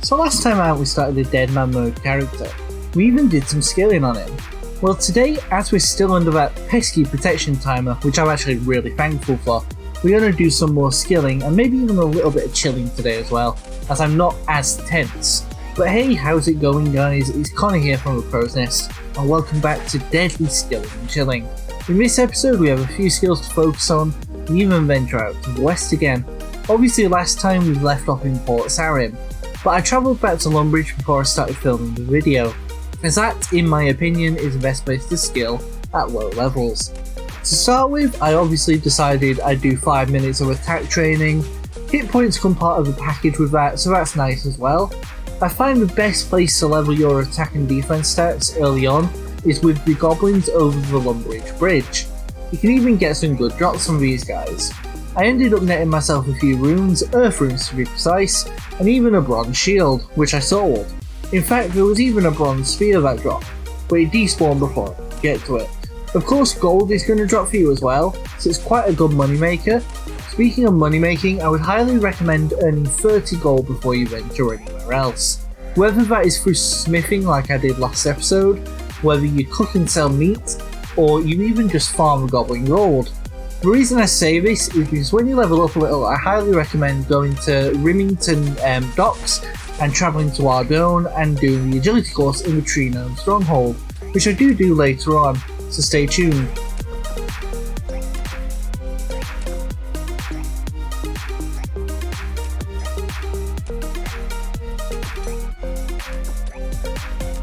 So last time out we started a deadman mode character. We even did some skilling on him. Well today, as we're still under that pesky protection timer, which I'm actually really thankful for, we're going to do some more skilling and maybe even a little bit of chilling today as well, as I'm not as tense. But hey, how's it going guys? It's Connor here from the Crow's Nest, and welcome back to Deadly Skilling and Chilling. In this episode we have a few skills to focus on, and even venture out to the west again. Obviously last time we left off in Port Sarim, but I travelled back to Lumbridge before I started filming the video, as that, in my opinion, is the best place to skill at low levels. To start with, I obviously decided I'd do 5 minutes of attack training. Hit points come part of the package with that, so that's nice as well. I find the best place to level your attack and defense stats early on is with the goblins over the Lumbridge Bridge. You can even get some good drops from these guys. I ended up netting myself a few runes, earth runes to be precise, and even a bronze shield, which I sold. In fact, there was even a bronze sphere that dropped, but it despawned before I could get to it. Of course, gold is going to drop for you as well, so it's quite a good moneymaker. Speaking of money making, I would highly recommend earning 30 gold before you venture anywhere else. Whether that is through smithing like I did last episode, whether you cook and sell meat, or you even just farm goblin gold. The reason I say this is because when you level up a little, I highly recommend going to Rimington docks and travelling to Ardone and doing the agility course in the Tree Gnome Stronghold, which I do later on, so stay tuned.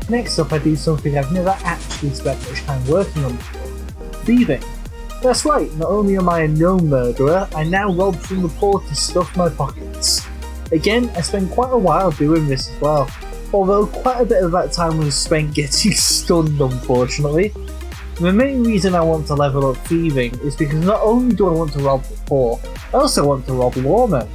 Next up I do something I've never actually spent much time working on before: thieving. That's right, not only am I a gnome murderer, I now rob from the poor to stuff my pockets. Again, I spent quite a while doing this as well, although quite a bit of that time was spent getting stunned unfortunately. The main reason I want to level up thieving is because not only do I want to rob the poor, I also want to rob lawmen.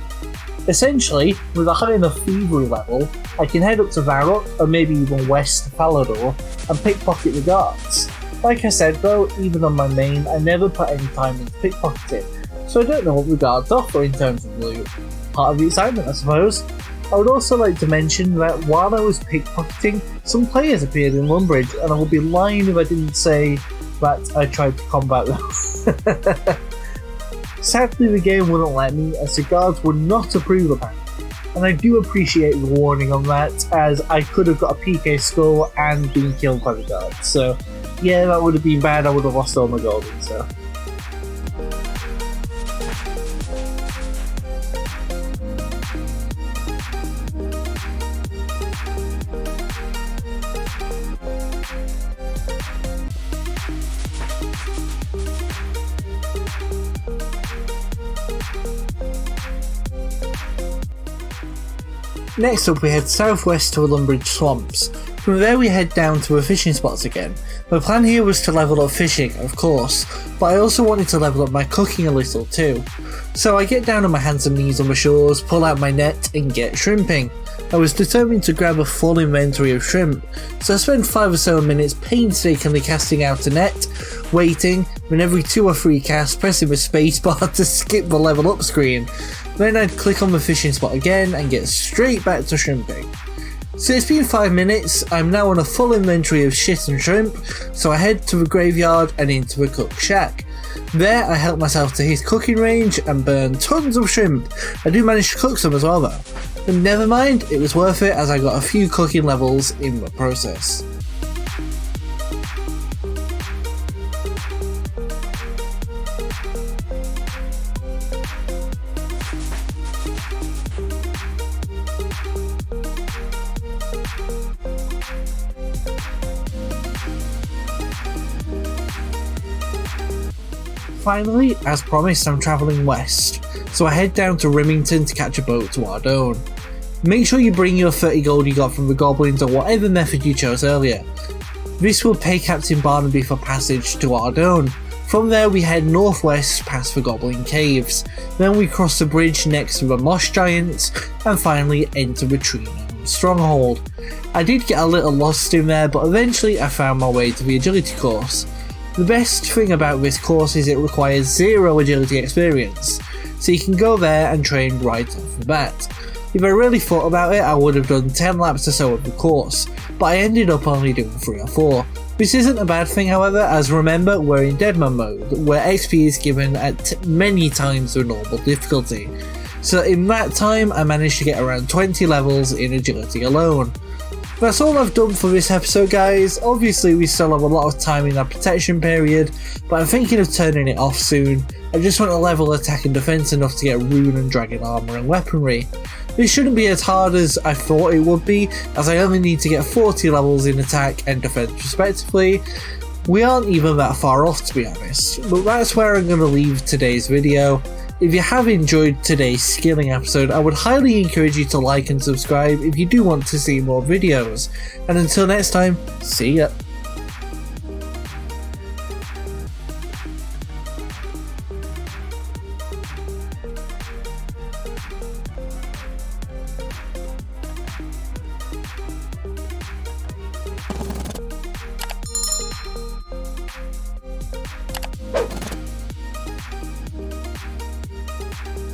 Essentially, with a high enough thievery level, I can head up to Varrock or maybe even west to Falador and pickpocket the guards. Like I said though, even on my main, I never put any time into pickpocketing, so I don't know what the guards offer in terms of loot. Part of the excitement, I suppose. I would also like to mention that while I was pickpocketing, some players appeared in Lumbridge, and I would be lying if I didn't say that I tried to combat them. Sadly the game wouldn't let me, as the guards would not approve of that, and I do appreciate the warning on that, as I could have got a PK skull and been killed by the guards, so yeah, that would have been bad. I would have lost all my gold and stuff. Next up we head southwest to the Lumbridge Swamps. From there we head down to the fishing spots again. My plan here was to level up fishing, of course, but I also wanted to level up my cooking a little too. So I get down on my hands and knees on the shores, pull out my net and get shrimping. I was determined to grab a full inventory of shrimp, so I spent 5 or so minutes painstakingly casting out a net, waiting, and every 2 or 3 casts pressing the spacebar to skip the level up screen. Then I'd click on the fishing spot again and get straight back to shrimping. So it's been 5 minutes, I'm now on a full inventory of shit and shrimp, so I head to the graveyard and into the cook shack. There I help myself to his cooking range and burn tons of shrimp. I do manage to cook some as well though. But never mind, it was worth it as I got a few cooking levels in the process. Finally, as promised, I'm travelling west, so I head down to Rimington to catch a boat to Ardone. Make sure you bring your 30 gold you got from the goblins or whatever method you chose earlier. This will pay Captain Barnaby for passage to Ardone. From there we head northwest past the Goblin Caves, then we cross the bridge next to the Moss Giants, and finally enter the Tree Gnome Stronghold. I did get a little lost in there, but eventually I found my way to the agility course. The best thing about this course is it requires 0 agility experience, so you can go there and train right off the bat. If I really thought about it, I would have done 10 laps or so of the course, but I ended up only doing 3 or 4. This isn't a bad thing however, as remember we're in deadman mode, where XP is given at many times the normal difficulty. So in that time I managed to get around 20 levels in agility alone. That's all I've done for this episode guys. Obviously we still have a lot of time in our protection period, but I'm thinking of turning it off soon. I just want to level attack and defense enough to get rune and dragon armor and weaponry. This shouldn't be as hard as I thought it would be, as I only need to get 40 levels in attack and defense respectively. We aren't even that far off to be honest, but that's where I'm going to leave today's video. If you have enjoyed today's skilling episode, I would highly encourage you to like and subscribe if you do want to see more videos. And until next time, see ya!